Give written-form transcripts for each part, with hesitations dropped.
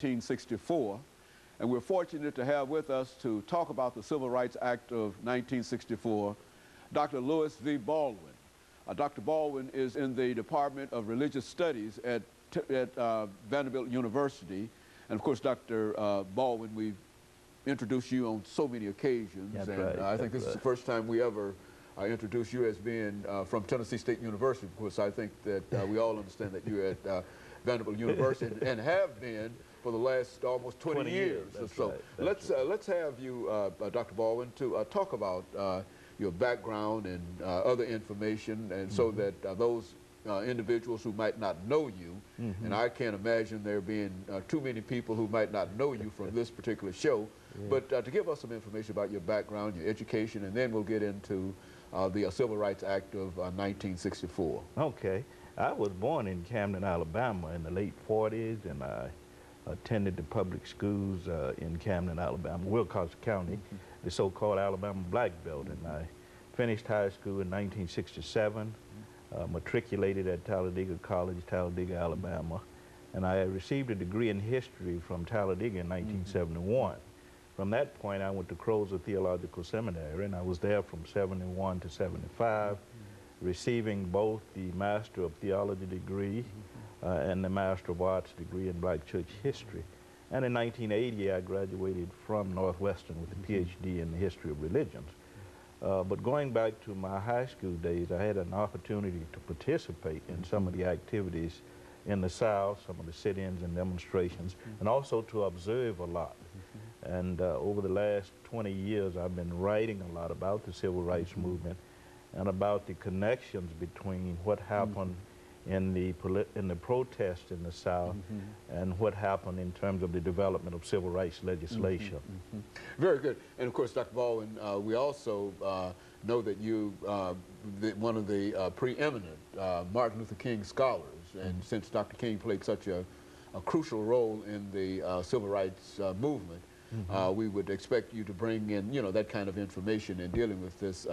1964. And we're fortunate to have with us to talk about the Civil Rights Act of 1964, Dr. Lewis V. Baldwin. Dr. Baldwin is in the Department of Religious Studies at Vanderbilt University. And of course, Dr. Baldwin, we've introduced you on so many occasions. That's and right. I think this is the first time we ever introduced you as being from Tennessee State University. Of course, I think that we all understand that you're at Vanderbilt University and have been for the last almost 20 years. So right. let's have you, Dr. Baldwin, to talk about your background and other information, and so that those individuals who might not know you, and I can't imagine there being too many people who might not know you from this particular show, but to give us some information about your background, your education, and then we'll get into the Civil Rights Act of 1964. Okay. I was born in Camden, Alabama in the late 40s, and I attended the public schools in Camden, Alabama, Wilcox County, the so-called Alabama Black Belt, and I finished high school in 1967, matriculated at Talladega College, Talladega, Alabama, and I received a degree in history from Talladega in 1971. From that point, I went to Crozer Theological Seminary, and I was there from 71 to 75, receiving both the Master of Theology degree and the Master of Arts degree in Black Church History. And in 1980, I graduated from Northwestern with a PhD in the History of Religions. But going back to my high school days, I had an opportunity to participate in some of the activities in the South, some of the sit-ins and demonstrations, and also to observe a lot. And over the last 20 years, I've been writing a lot about the Civil Rights Movement and about the connections between what happened in the protests in the South and what happened in terms of the development of civil rights legislation. Very good. And of course, Dr. Baldwin, we also know that you one of the preeminent Martin Luther King scholars, and since Dr. King played such a crucial role in the civil rights movement, we would expect you to bring in, that kind of information in dealing with this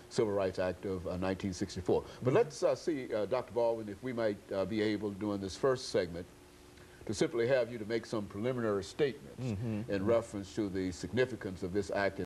Civil Rights Act of 1964. But let's see, Dr. Baldwin, if we might be able, during this first segment, to simply have you to make some preliminary statements in reference to the significance of this act